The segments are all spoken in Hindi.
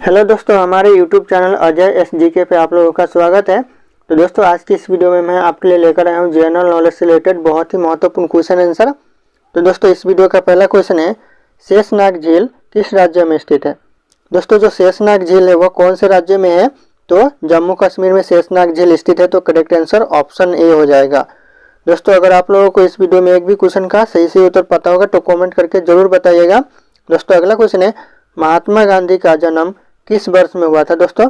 हेलो दोस्तों, हमारे यूट्यूब चैनल अजय एसजीके पे आप लोगों का स्वागत है। तो दोस्तों, आज की इस वीडियो में मैं आपके लिए लेकर आया हूँ जनरल नॉलेज से रिलेटेड बहुत ही महत्वपूर्ण क्वेश्चन आंसर। तो दोस्तों, इस वीडियो का पहला क्वेश्चन है, शेषनाग झील किस राज्य में स्थित है। दोस्तों, जो शेषनाग झील है वह कौन से राज्य में है, तो जम्मू कश्मीर में शेषनाग झील स्थित है। तो करेक्ट आंसर ऑप्शन ए हो जाएगा। दोस्तों, अगर आप लोगों को इस वीडियो में एक भी क्वेश्चन का सही उत्तर पता होगा तो कॉमेंट करके जरूर बताइएगा। दोस्तों, अगला क्वेश्चन है, महात्मा गांधी का जन्म किस वर्ष में हुआ था। दोस्तों,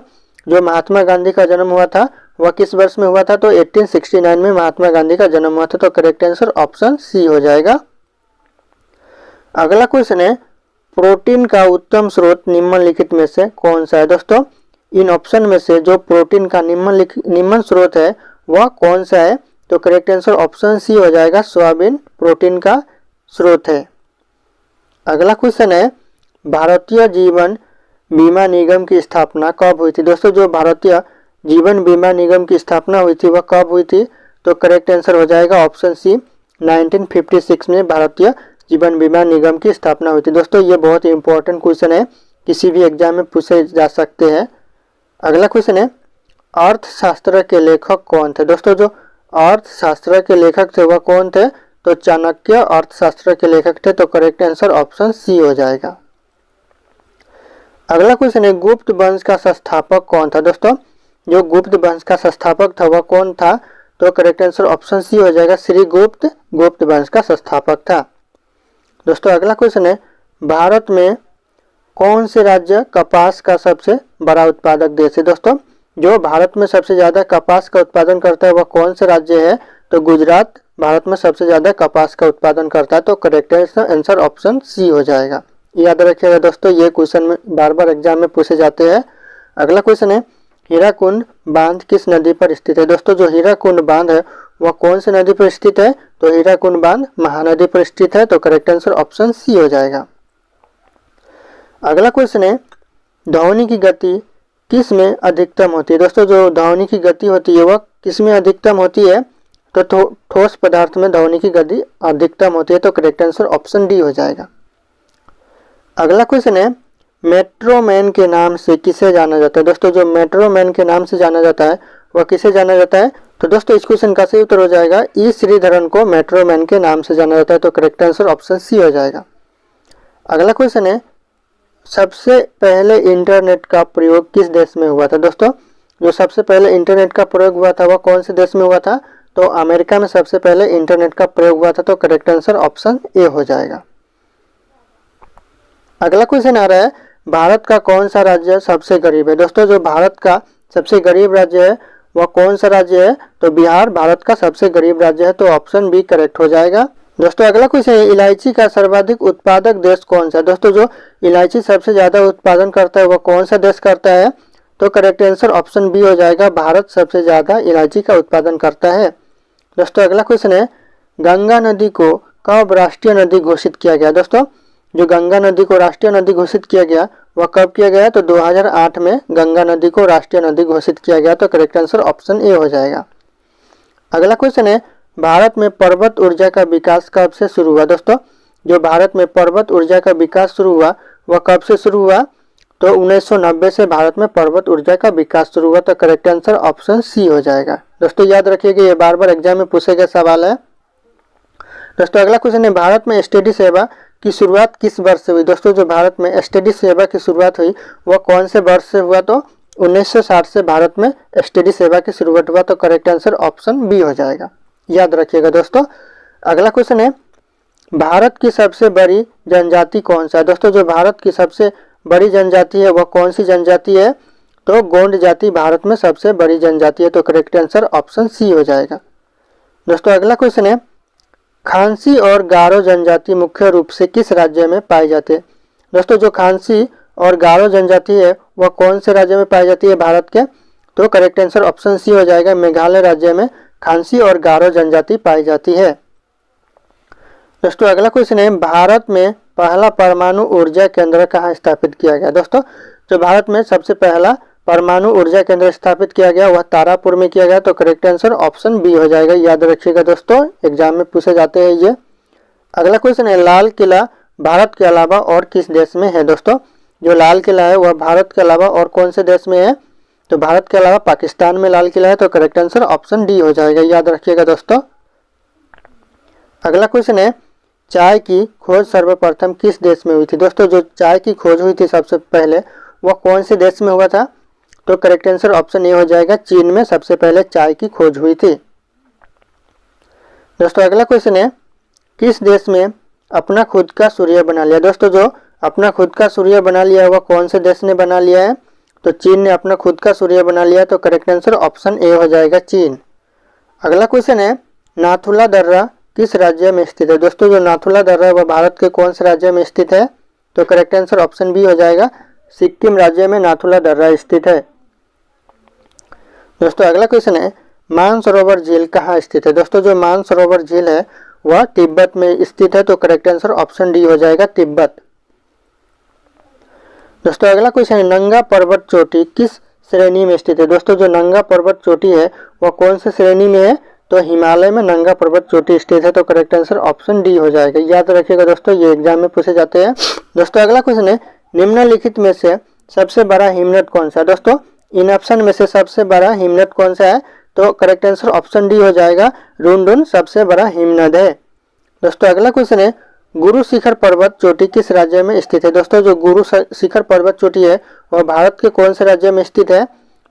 जो महात्मा गांधी का जन्म हुआ था वह किस वर्ष में हुआ था, तो 1869 में महात्मा गांधी का जन्म हुआ था। तो करेक्ट आंसर ऑप्शन सी हो जाएगा। अगला क्वेश्चन है, प्रोटीन का उत्तम स्रोत निम्नलिखित में से कौन सा है। दोस्तों, इन ऑप्शन में से जो प्रोटीन का निम्न स्रोत है वह कौन सा है, तो करेक्ट आंसर ऑप्शन सी हो जाएगा, सोयाबीन प्रोटीन का स्रोत है। अगला क्वेश्चन है, भारतीय जीवन बीमा निगम की स्थापना कब हुई थी। दोस्तों, जो भारतीय जीवन बीमा निगम की स्थापना हुई थी वह कब हुई थी, तो करेक्ट आंसर हो जाएगा ऑप्शन सी, 1956 में भारतीय जीवन बीमा निगम की स्थापना हुई थी। दोस्तों, ये बहुत ही इंपॉर्टेंट क्वेश्चन है, किसी भी एग्जाम में पूछे जा सकते हैं। अगला क्वेश्चन है, अर्थशास्त्र के लेखक कौन थे। दोस्तों, जो अर्थशास्त्र के लेखक थे वह कौन थे, तो चाणक्य अर्थशास्त्र के लेखक थे। तो करेक्ट आंसर ऑप्शन सी हो जाएगा। अगला क्वेश्चन है, गुप्त वंश का संस्थापक कौन था। दोस्तों, जो गुप्त वंश का संस्थापक था वह कौन था, तो करेक्ट आंसर ऑप्शन सी हो जाएगा, श्री गुप्त वंश का संस्थापक था। दोस्तों, अगला क्वेश्चन है, भारत में कौन से राज्य कपास का सबसे बड़ा उत्पादक देश है। दोस्तों, जो भारत में सबसे ज्यादा कपास का उत्पादन करता है वह कौन से राज्य है, तो गुजरात भारत में सबसे ज्यादा कपास का उत्पादन करता है। तो करेक्ट आंसर ऑप्शन सी हो जाएगा। याद रखिएगा दोस्तों, ये क्वेश्चन में बार बार एग्जाम में पूछे जाते हैं। अगला क्वेश्चन है, हीराकुंड बांध किस नदी पर स्थित है। दोस्तों, जो हीराकुंड बांध है वह कौन सी नदी पर स्थित है, तो हीराकुंड बांध महानदी पर स्थित है। तो करेक्ट आंसर ऑप्शन सी हो जाएगा। अगला क्वेश्चन है, ध्वनि की गति किस में अधिकतम होती है। दोस्तों, जो ध्वनि की गति होती है वह किस में अधिकतम होती है, तो ठोस पदार्थ में ध्वनि की गति अधिकतम होती है। तो करेक्ट आंसर ऑप्शन डी हो जाएगा। अगला क्वेश्चन है, मेट्रोमैन के नाम से किसे जाना जाता है। दोस्तों, जो मेट्रोमैन के नाम से जाना जाता है वह किसे जाना जाता है, तो दोस्तों इस क्वेश्चन का सही उत्तर हो जाएगा, ई श्रीधरन को मेट्रोमैन के नाम से जाना जाता है। तो करेक्ट आंसर ऑप्शन सी हो जाएगा। अगला क्वेश्चन है, सबसे पहले इंटरनेट का प्रयोग किस देश में हुआ था। दोस्तों, जो सबसे पहले इंटरनेट का प्रयोग हुआ था वह कौन से देश में हुआ था, तो अमेरिका में सबसे पहले इंटरनेट का प्रयोग हुआ था। तो करेक्ट आंसर ऑप्शन ए हो जाएगा। अगला क्वेश्चन आ रहा है, भारत का कौन सा राज्य सबसे गरीब है। दोस्तों, जो भारत का सबसे गरीब राज्य है वह कौन सा राज्य है, तो बिहार भारत का सबसे गरीब राज्य है। तो ऑप्शन बी करेक्ट हो जाएगा। दोस्तों, अगला क्वेश्चन है, इलायची का सर्वाधिक उत्पादक देश कौन सा है। दोस्तों, जो इलायची सबसे ज्यादा उत्पादन करता है वह कौन सा देश करता है, तो करेक्ट आंसर ऑप्शन बी हो जाएगा, भारत सबसे ज्यादा इलायची का उत्पादन करता है। दोस्तों, अगला क्वेश्चन है, गंगा नदी को कब राष्ट्रीय नदी घोषित किया गया। दोस्तों, जो गंगा नदी को राष्ट्रीय नदी घोषित किया गया वह कब किया गया, तो 2008 में गंगा नदी को राष्ट्रीय नदी घोषित किया गया। तो करेक्ट आंसर ऑप्शन ए हो जाएगा। अगला क्वेश्चन है, भारत में पर्वत ऊर्जा का विकास कब से शुरू हुआ। दोस्तों, जो भारत में पर्वत ऊर्जा का विकास शुरू हुआ वह कब से शुरू हुआ, तो 1990 से भारत में पर्वत ऊर्जा का विकास शुरू हुआ। तो करेक्ट आंसर ऑप्शन सी हो जाएगा। दोस्तों, याद रखिएगा ये बार बार एग्जाम में पूछे गए सवाल है। दोस्तों, अगला क्वेश्चन है, भारत में एसटीडी सेवा की शुरुआत किस वर्ष से हुई। दोस्तों, जो भारत में एसटीडी सेवा की शुरुआत हुई वह कौन से वर्ष से हुआ, तो 1960 से भारत में एसटीडी सेवा की शुरुआत हुआ। तो करेक्ट आंसर ऑप्शन बी हो जाएगा। याद रखिएगा दोस्तों। अगला क्वेश्चन है, भारत की सबसे बड़ी जनजाति कौन सा है। दोस्तों, जो भारत की सबसे बड़ी जनजाति है वह कौन सी जनजाति है, तो गोंड जाति भारत में सबसे बड़ी जनजाति है। तो करेक्ट आंसर ऑप्शन सी हो जाएगा। दोस्तों, अगला क्वेश्चन है, खांसी और गारो जनजाति मुख्य रूप से किस राज्य में पाई जाती है। दोस्तों, जो खांसी और गारो जनजाति है वह कौन से राज्य में पाई जाती है भारत के, तो करेक्ट आंसर ऑप्शन सी हो जाएगा, मेघालय राज्य में खांसी और गारो जनजाति पाई जाती है। दोस्तों, अगला क्वेश्चन है, भारत में पहला परमाणु ऊर्जा केंद्र कहाँ स्थापित किया गया। दोस्तों, जो भारत में सबसे पहला परमाणु ऊर्जा केंद्र स्थापित किया गया वह तारापुर में किया गया। तो करेक्ट आंसर ऑप्शन बी हो जाएगा। याद रखिएगा दोस्तों, एग्जाम में पूछे जाते हैं ये। अगला क्वेश्चन है, लाल किला भारत के अलावा और किस देश में है। दोस्तों, जो लाल किला है वह भारत के अलावा और कौन से देश में है, तो भारत के अलावा पाकिस्तान में लाल किला है। तो करेक्ट आंसर ऑप्शन डी हो जाएगा, याद रखिएगा दोस्तों। अगला क्वेश्चन है, चाय की खोज सर्वप्रथम किस देश में हुई थी। दोस्तों जो चाय की खोज हुई थी सबसे पहले वह कौन से देश में हुआ था, तो करेक्ट आंसर ऑप्शन ए हो जाएगा, चीन में सबसे पहले चाय की खोज हुई थी। दोस्तों अगला क्वेश्चन है, किस देश में अपना खुद का सूर्य बना लिया। दोस्तों जो अपना खुद का सूर्य बना लिया है वह कौन से देश ने बना लिया है, तो चीन ने अपना खुद का सूर्य बना लिया। तो करेक्ट आंसर ऑप्शन ए हो जाएगा, चीन। अगला क्वेश्चन है, नाथुला दर्रा किस राज्य में स्थित है। दोस्तों जो नाथुला दर्रा है वह भारत के कौन से राज्य में स्थित है, तो करेक्ट आंसर ऑप्शन बी हो जाएगा, सिक्किम राज्य में नाथुला दर्रा स्थित है। दोस्तों अगला क्वेश्चन है, मानसरोवर झील कहाँ स्थित है। दोस्तों जो मानसरोवर झील है वह तिब्बत में स्थित है। तो करेक्ट आंसर ऑप्शन डी हो जाएगा, तिब्बत। दोस्तों अगला क्वेश्चन है, नंगा पर्वत चोटी किस श्रेणी में स्थित है। दोस्तों जो नंगा पर्वत चोटी है वह कौन से श्रेणी में है, तो हिमालय में नंगा पर्वत चोटी स्थित है। तो करेक्ट आंसर ऑप्शन डी हो जाएगा, याद रखिएगा दोस्तों, ये एग्जाम में पूछे जाते हैं। दोस्तों अगला क्वेश्चन है, निम्नलिखित में से सबसे बड़ा हिमनद कौन सा है। दोस्तों इन ऑप्शन में से सबसे बड़ा हिमनद कौन सा है, तो करेक्ट आंसर ऑप्शन डी हो जाएगा, रुनडुन सबसे बड़ा हिमनद है। दोस्तों अगला क्वेश्चन है, गुरु शिखर पर्वत चोटी किस राज्य में स्थित है। दोस्तों जो गुरु शिखर पर्वत चोटी है वह भारत के कौन से राज्य में स्थित है,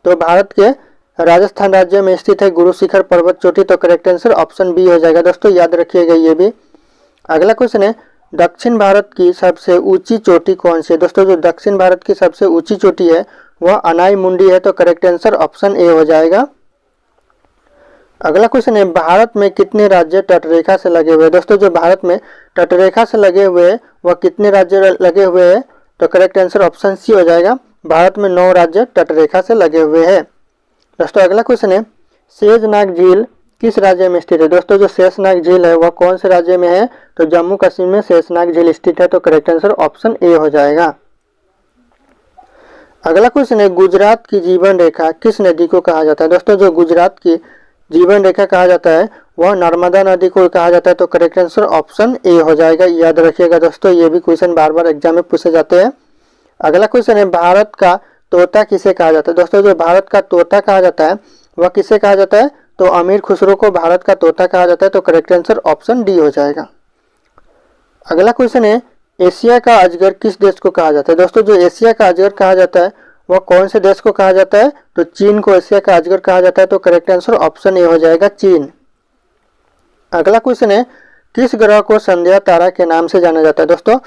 तो भारत के राजस्थान राज्य में स्थित है गुरु शिखर पर्वत चोटी। तो करेक्ट आंसर ऑप्शन बी हो जाएगा दोस्तों, याद रखिएगा ये भी। अगला क्वेश्चन है, दक्षिण भारत की सबसे ऊंची चोटी कौन सी है। दोस्तों जो दक्षिण भारत की सबसे ऊंची चोटी है वह अनाई मुंडी है। तो करेक्ट आंसर ऑप्शन ए हो जाएगा। अगला क्वेश्चन है, भारत में कितने राज्य तटरेखा से लगे हुए हैं। दोस्तों जो भारत में तटरेखा से लगे हुए हैं वह कितने राज्य लगे हुए हैं, तो करेक्ट आंसर ऑप्शन सी हो जाएगा, भारत में 9 राज्य तटरेखा से लगे हुए हैं। दोस्तों अगला क्वेश्चन है, शेषनाग झील किस राज्य में स्थित है। दोस्तों जो शेषनाग झील है वह कौन से राज्य में है, तो जम्मू कश्मीर में शेषनाग झील स्थित है। तो करेक्ट आंसर ऑप्शन ए हो जाएगा। अगला क्वेश्चन है, गुजरात की जीवन रेखा किस नदी को कहा जाता है। दोस्तों जो गुजरात की जीवन रेखा कहा जाता है वह नर्मदा नदी को कहा जाता है। तो करेक्ट आंसर ऑप्शन ए हो जाएगा, याद रखिएगा दोस्तों, ये भी क्वेश्चन बार बार एग्जाम में पूछे जाते हैं। अगला क्वेश्चन है, भारत का तोता किसे कहा जाता है। दोस्तों जो भारत का तोता कहा जाता है वह किसे कहा जाता है, तो अमीर खुसरो को भारत का तोता कहा जाता है। तो करेक्ट आंसर ऑप्शन डी हो जाएगा। अगला क्वेश्चन है, एशिया का अजगर किस देश को कहा जाता है। दोस्तों जो एशिया का अजगर कहा जाता है वह कौन से देश को कहा जाता है, तो चीन को एशिया का अजगर कहा जाता है। तो करेक्ट आंसर ऑप्शन ए हो जाएगा, चीन। अगला क्वेश्चन है, किस ग्रह को संध्या तारा के नाम से जाना जाता है। दोस्तों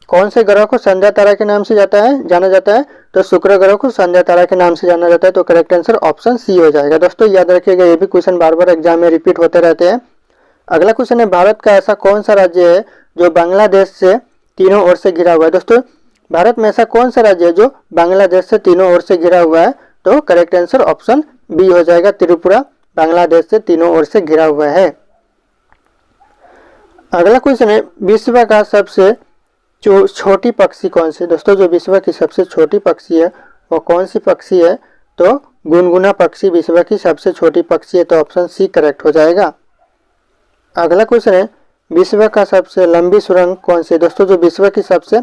कौन से ग्रह को संध्या तारा के नाम से जाना जाता है, तो शुक्र ग्रह को संध्या तारा के नाम से जाना जाता है। तो करेक्ट आंसर ऑप्शन सी हो जाएगा। दोस्तों याद रखिएगा, ये भी क्वेश्चन बार बार एग्जाम में रिपीट होते रहते हैं। अगला क्वेश्चन है, भारत का ऐसा कौन सा राज्य है जो बांग्लादेश से तीनों ओर से घिरा हुआ है। दोस्तों भारत में ऐसा कौन सा राज्य है जो बांग्लादेश से तीनों ओर से घिरा हुआ है, तो करेक्ट आंसर ऑप्शन बी हो जाएगा, त्रिपुरा बांग्लादेश से तीनों ओर से घिरा हुआ है। अगला क्वेश्चन है, विश्व का सबसे छोटी पक्षी कौन सी। दोस्तों जो विश्व की सबसे छोटी पक्षी है वो कौन सी पक्षी है, तो गुनगुना पक्षी विश्व की सबसे छोटी पक्षी है। तो ऑप्शन सी करेक्ट हो जाएगा। अगला क्वेश्चन है, विश्व का सबसे लंबी सुरंग कौन सी है। दोस्तों जो विश्व की सबसे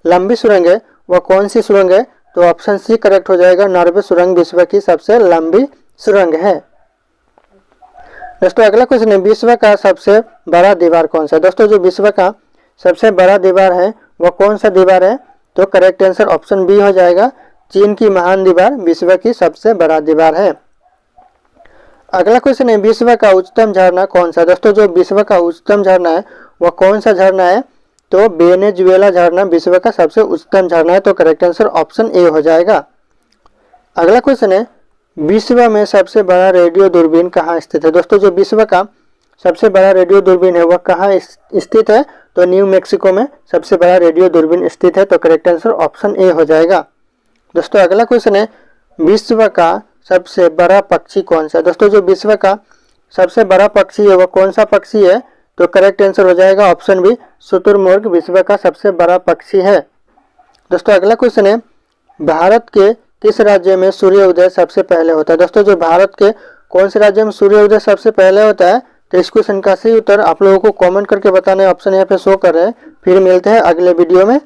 लंबी सुरंग है वह कौन सी सुरंग है, तो ऑप्शन सी करेक्ट हो जाएगा, नॉर्वे सुरंग विश्व की सबसे लंबी सुरंग है। दोस्तों अगला क्वेश्चन है, विश्व का सबसे बड़ा दीवार कौन सा है। दोस्तों जो विश्व का सबसे बड़ा दीवार है वह कौन सा दीवार है, तो करेक्ट आंसर ऑप्शन बी हो जाएगा, चीन की महान दीवार विश्व की सबसे बड़ा दीवार है। अगला क्वेश्चन है, विश्व का उच्चतम झरना कौन सा है। दोस्तों जो विश्व का उच्चतम झरना है वह कौन सा झरना है, तो वेनेजुएला झरना विश्व का सबसे उच्चतम झरना है। तो करेक्ट आंसर ऑप्शन ए हो जाएगा। अगला क्वेश्चन है, विश्व में सबसे बड़ा रेडियो दूरबीन कहाँ स्थित है। दोस्तों जो विश्व का सबसे बड़ा रेडियो दूरबीन है वह कहाँ स्थित है, तो न्यू मैक्सिको में सबसे बड़ा रेडियो दूरबीन स्थित है। तो करेक्ट आंसर ऑप्शन ए हो जाएगा। दोस्तों अगला क्वेश्चन है, विश्व का सबसे बड़ा पक्षी कौन सा है। दोस्तों जो विश्व का सबसे बड़ा पक्षी है वह कौन सा पक्षी है, तो करेक्ट आंसर हो जाएगा ऑप्शन बी, शुतुरमुर्ग विश्व का सबसे बड़ा पक्षी है। दोस्तों अगला क्वेश्चन है, भारत के किस राज्य में सूर्य उदय सबसे पहले होता है। दोस्तों जो भारत के कौन से राज्य में सूर्य उदय सबसे पहले होता है, तो इस क्वेश्चन का सही उत्तर आप लोगों को कमेंट करके बताना है। ऑप्शन यहाँ पे शो कर रहे हैं। फिर मिलते हैं अगले वीडियो में।